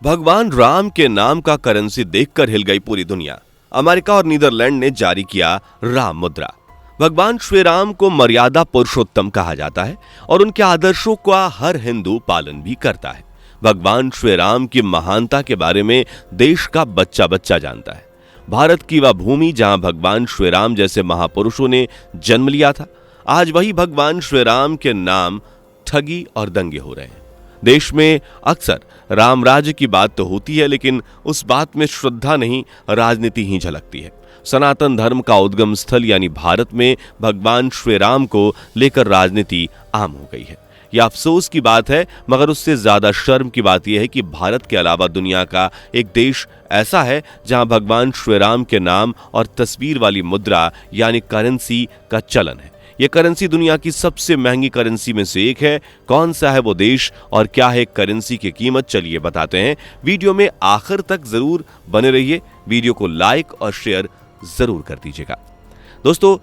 भगवान राम के नाम का करेंसी देखकर हिल गई पूरी दुनिया। अमेरिका और नीदरलैंड ने जारी किया राम मुद्रा। भगवान श्री राम को मर्यादा पुरुषोत्तम कहा जाता है और उनके आदर्शों का हर हिंदू पालन भी करता है। भगवान श्री राम की महानता के बारे में देश का बच्चा बच्चा जानता है। भारत की वह भूमि जहां भगवान श्री राम जैसे महापुरुषों ने जन्म लिया था, आज वही भगवान श्री राम के नाम ठगी और दंगे हो रहे हैं। देश में अक्सर राम राज्य की बात तो होती है, लेकिन उस बात में श्रद्धा नहीं, राजनीति ही झलकती है। सनातन धर्म का उद्गम स्थल यानी भारत में भगवान श्री राम को लेकर राजनीति आम हो गई है। यह अफसोस की बात है, मगर उससे ज्यादा शर्म की बात यह है कि भारत के अलावा दुनिया का एक देश ऐसा है जहां भगवान श्री राम के नाम और तस्वीर वाली मुद्रा यानी करेंसी का चलन है। यह करेंसी दुनिया की सबसे महंगी करेंसी में से एक है। कौन सा है वो देश और क्या है करेंसी की कीमत, चलिए बताते हैं। वीडियो में आखिर तक जरूर बने रहिए। वीडियो को लाइक और शेयर जरूर कर दीजिएगा। दोस्तों,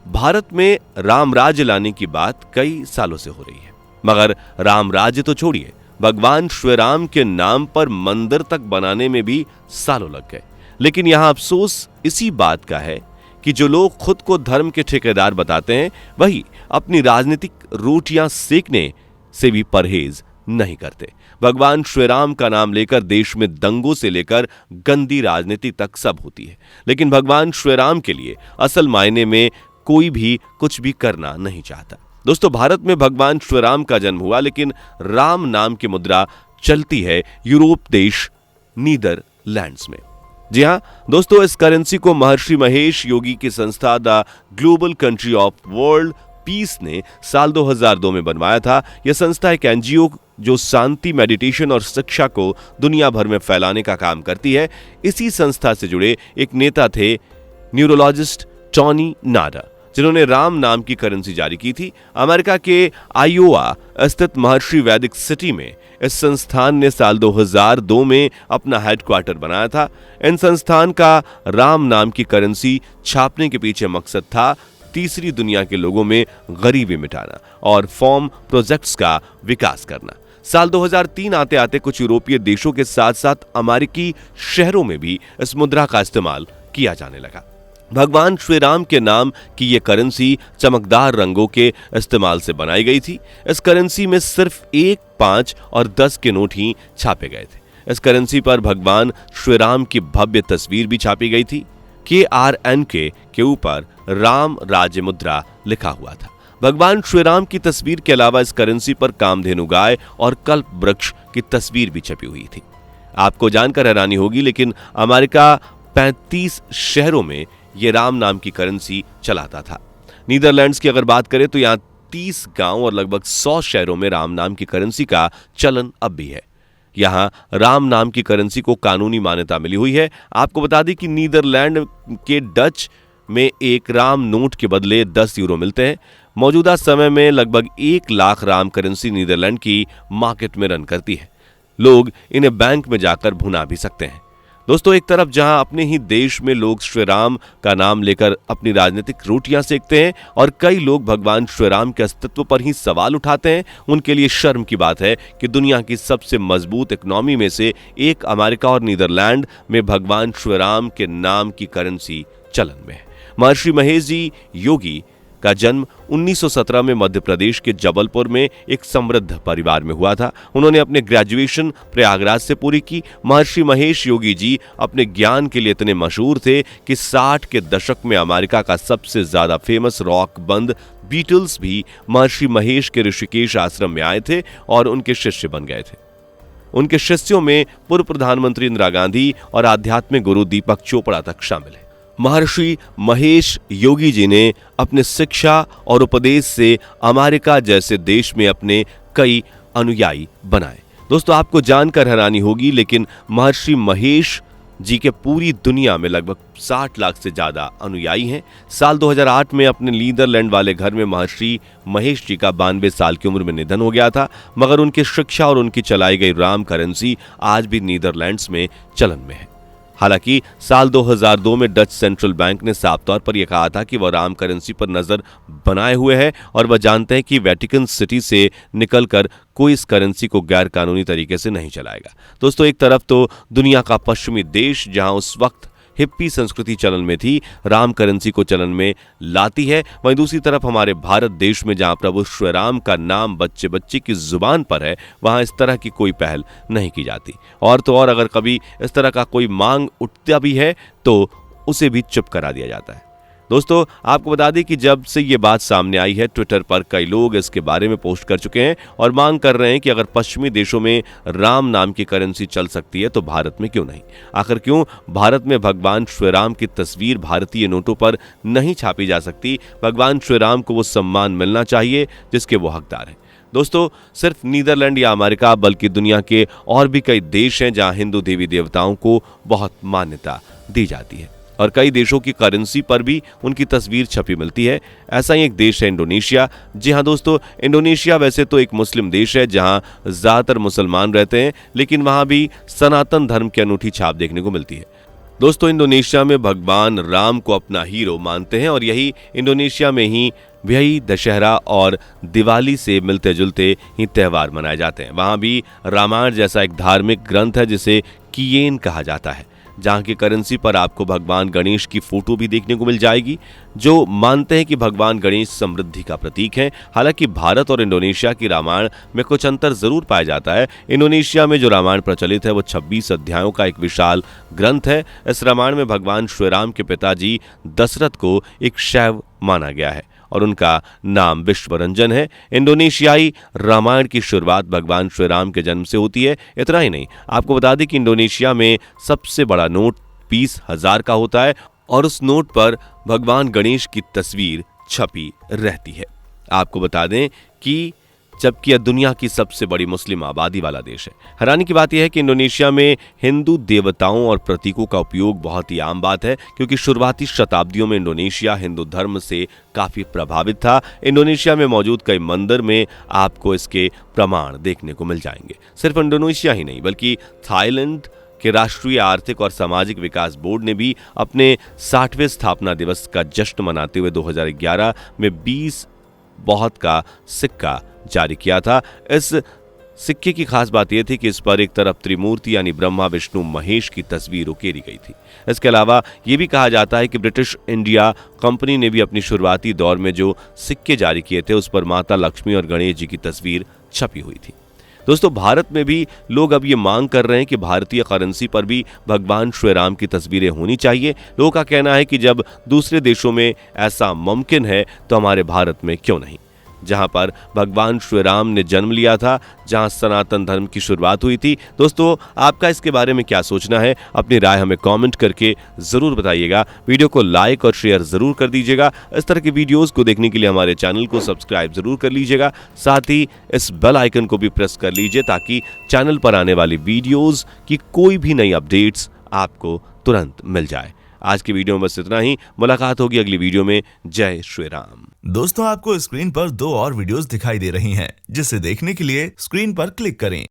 भारत में राम राज्य लाने की बात कई सालों से हो रही है, मगर राम राज्य तो छोड़िए, भगवान श्री राम के नाम पर मंदिर तक बनाने में भी सालों लग गए। लेकिन यहां अफसोस इसी बात का है कि जो लोग खुद को धर्म के ठेकेदार बताते हैं, वही अपनी राजनीतिक रोटियां सेकने से भी परहेज नहीं करते। भगवान श्री राम का नाम लेकर देश में दंगों से लेकर गंदी राजनीति तक सब होती है, लेकिन भगवान श्री राम के लिए असल मायने में कोई भी कुछ भी करना नहीं चाहता। दोस्तों, भारत में भगवान श्री राम का जन्म हुआ, लेकिन राम नाम की मुद्रा चलती है यूरोप देश नीदरलैंड्स में। जी हां दोस्तों, इस करेंसी को महर्षि महेश योगी की संस्था the global country of world peace ने साल 2002 में बनवाया था। यह संस्था एक एनजीओ जो शांति, मेडिटेशन और शिक्षा को दुनिया भर में फैलाने का काम करती है। इसी संस्था से जुड़े एक नेता थे न्यूरोलॉजिस्ट टॉनी नाडा, जिन्होंने राम नाम की करेंसी जारी की थी। अमेरिका के आयोवा स्थित महर्षि वैदिक सिटी में इस संस्थान ने साल 2002 में अपना हेडक्वार्टर बनाया था। इन संस्थान का राम नाम की करेंसी छापने के पीछे मकसद था तीसरी दुनिया के लोगों में गरीबी मिटाना और फॉर्म प्रोजेक्ट्स का विकास करना। साल 2003 आते आते कुछ यूरोपीय देशों के साथ साथ अमेरिकी शहरों में भी इस मुद्रा का इस्तेमाल किया जाने लगा। भगवान श्री राम के नाम की यह करेंसी चमकदार रंगों के इस्तेमाल से बनाई गई थी। इस करेंसी में सिर्फ 1, 5 और 10 के नोट ही छापे गए थे। इस करेंसी पर भगवान श्री राम की भव्य तस्वीर भी छापी गई थी। KRNK के ऊपर राम राज्य मुद्रा लिखा हुआ था। भगवान श्री राम की तस्वीर के अलावा इस करेंसी पर कामधेनु गाय और कल्प वृक्ष की तस्वीर भी छपी हुई थी। आपको जानकर हैरानी होगी, लेकिन अमेरिका 35 शहरों में ये राम नाम की करेंसी चलाता था। नीदरलैंड्स की अगर बात करें तो यहाँ 30 गांव और लगभग 100 शहरों में राम नाम की करेंसी का चलन अब भी है। यहाँ राम नाम की करेंसी को कानूनी मान्यता मिली हुई है। आपको बता दें कि नीदरलैंड के डच में एक राम नोट के बदले 10 यूरो मिलते हैं। मौजूदा समय में लगभग 1 लाख राम करेंसी नीदरलैंड की मार्केट में रन करती है। लोग इन्हें बैंक में जाकर भुना भी सकते हैं। दोस्तों, एक तरफ जहां अपने ही देश में लोग श्री राम का नाम लेकर अपनी राजनीतिक रोटियां सेकते हैं और कई लोग भगवान श्री राम के अस्तित्व पर ही सवाल उठाते हैं, उनके लिए शर्म की बात है कि दुनिया की सबसे मजबूत इकोनॉमी में से एक अमेरिका और नीदरलैंड में भगवान श्री राम के नाम की करेंसी चलन में है। महर्षि महेश जी योगी का जन्म 1917 में मध्य प्रदेश के जबलपुर में एक समृद्ध परिवार में हुआ था। उन्होंने अपने ग्रेजुएशन प्रयागराज से पूरी की। महर्षि महेश योगी जी अपने ज्ञान के लिए इतने मशहूर थे कि 60 के दशक में अमेरिका का सबसे ज्यादा फेमस रॉक बंद बीटल्स भी महर्षि महेश के ऋषिकेश आश्रम में आए थे और उनके शिष्य बन गए थे। उनके शिष्यों में पूर्व प्रधानमंत्री इंदिरा गांधी और आध्यात्मिक गुरु दीपक चोपड़ा तक शामिल है। महर्षि महेश योगी जी ने अपने शिक्षा और उपदेश से अमेरिका जैसे देश में अपने कई अनुयायी बनाए। दोस्तों, आपको जानकर हैरानी होगी, लेकिन महर्षि महेश जी के पूरी दुनिया में लगभग 60 लाख से ज्यादा अनुयायी हैं। साल 2008 में अपने नीदरलैंड वाले घर में महर्षि महेश जी का 92 साल की उम्र में निधन हो गया था, मगर उनकी शिक्षा और उनकी चलाई गई राम करेंसी आज भी नीदरलैंड्स में चलन में है। हालांकि साल 2002 में डच सेंट्रल बैंक ने साफ तौर पर यह कहा था कि वह राम करेंसी पर नजर बनाए हुए है और वह जानते हैं कि वेटिकन सिटी से निकलकर कोई इस करेंसी को गैर कानूनी तरीके से नहीं चलाएगा। दोस्तों, एक तरफ तो दुनिया का पश्चिमी देश जहां उस वक्त हिप्पी संस्कृति चलन में थी, राम करेंसी को चलन में लाती है, वहीं दूसरी तरफ हमारे भारत देश में जहां प्रभु श्री राम का नाम बच्चे बच्चे की जुबान पर है, वहां इस तरह की कोई पहल नहीं की जाती। और तो और अगर कभी इस तरह का कोई मांग उठता भी है तो उसे भी चुप करा दिया जाता है। दोस्तों, आपको बता दें कि जब से ये बात सामने आई है, ट्विटर पर कई लोग इसके बारे में पोस्ट कर चुके हैं और मांग कर रहे हैं कि अगर पश्चिमी देशों में राम नाम की करेंसी चल सकती है तो भारत में क्यों नहीं। आखिर क्यों भारत में भगवान श्री राम की तस्वीर भारतीय नोटों पर नहीं छापी जा सकती। भगवान श्री राम को वो सम्मान मिलना चाहिए जिसके वो हकदार हैं। दोस्तों, सिर्फ नीदरलैंड या अमेरिका बल्कि दुनिया के और भी कई देश हैं जहां हिंदू देवी देवताओं को बहुत मान्यता दी जाती है और कई देशों की करेंसी पर भी उनकी तस्वीर छपी मिलती है। ऐसा ही एक देश है इंडोनेशिया। जी हाँ दोस्तों, इंडोनेशिया वैसे तो एक मुस्लिम देश है जहां ज्यादातर मुसलमान रहते हैं, लेकिन वहां भी सनातन धर्म की अनूठी छाप देखने को मिलती है। दोस्तों, इंडोनेशिया में भगवान राम को अपना हीरो मानते हैं और यही इंडोनेशिया में ही वही दशहरा और दिवाली से मिलते जुलते ही त्यौहार मनाए जाते हैं। वहां भी रामायण जैसा एक धार्मिक ग्रंथ है जिसे कियेन कहा जाता है, जहां की करेंसी पर आपको भगवान गणेश की फोटो भी देखने को मिल जाएगी, जो मानते हैं कि भगवान गणेश समृद्धि का प्रतीक हैं। हालांकि भारत और इंडोनेशिया की रामायण में कुछ अंतर जरूर पाया जाता है। इंडोनेशिया में जो रामायण प्रचलित है वो 26 अध्यायों का एक विशाल ग्रंथ है। इस रामायण में भगवान श्री राम के पिताजी दशरथ को एक शैव माना गया है और उनका नाम विश्वरंजन है। इंडोनेशियाई रामायण की शुरुआत भगवान श्री राम के जन्म से होती है। इतना ही नहीं, आपको बता दें कि इंडोनेशिया में सबसे बड़ा नोट 20,000 का होता है और उस नोट पर भगवान गणेश की तस्वीर छपी रहती है। आपको बता दें कि जबकि यह दुनिया की सबसे बड़ी मुस्लिम आबादी वाला देश है। हैरानी की बात यह है कि इंडोनेशिया में हिंदू देवताओं और प्रतीकों का उपयोग बहुत ही आम बात है, क्योंकि शुरुआती शताब्दियों में इंडोनेशिया हिंदू धर्म से काफी प्रभावित था। इंडोनेशिया में मौजूद कई मंदिर में आपको इसके प्रमाण देखने को मिल जाएंगे। सिर्फ इंडोनेशिया ही नहीं बल्कि थाईलैंड के राष्ट्रीय आर्थिक और सामाजिक विकास बोर्ड ने भी अपने 60वें स्थापना दिवस का जश्न मनाते हुए 2011 में 20 बहुत का सिक्का जारी किया था। इस सिक्के की खास बात यह थी कि इस पर एक तरफ त्रिमूर्ति यानी ब्रह्मा विष्णु महेश की तस्वीर उकेरी गई थी। इसके अलावा यह भी कहा जाता है कि ब्रिटिश इंडिया कंपनी ने भी अपनी शुरुआती दौर में जो सिक्के जारी किए थे उस पर माता लक्ष्मी और गणेश जी की तस्वीर छपी हुई थी। दोस्तों, भारत में भी लोग अब ये मांग कर रहे हैं कि भारतीय करेंसी पर भी भगवान श्री राम की तस्वीरें होनी चाहिए। लोगों का कहना है कि जब दूसरे देशों में ऐसा मुमकिन है तो हमारे भारत में क्यों नहीं, जहां पर भगवान श्री राम ने जन्म लिया था, जहां सनातन धर्म की शुरुआत हुई थी। दोस्तों, आपका इसके बारे में क्या सोचना है? अपनी राय हमें कमेंट करके जरूर बताइएगा। वीडियो को लाइक और शेयर जरूर कर दीजिएगा। इस तरह के वीडियोस को देखने के लिए हमारे चैनल को सब्सक्राइब जरूर कर लीजिएगा। साथ ही इस बेल आइकन को भी प्रेस कर लीजिए ताकि चैनल पर आने वाली वीडियोस की कोई भी नई अपडेट्स आपको तुरंत मिल जाए। आज की वीडियो में बस इतना ही। मुलाकात होगी अगली वीडियो में। जय श्री राम। दोस्तों, आपको स्क्रीन पर 2 और वीडियोस दिखाई दे रही हैं, जिसे देखने के लिए स्क्रीन पर क्लिक करें।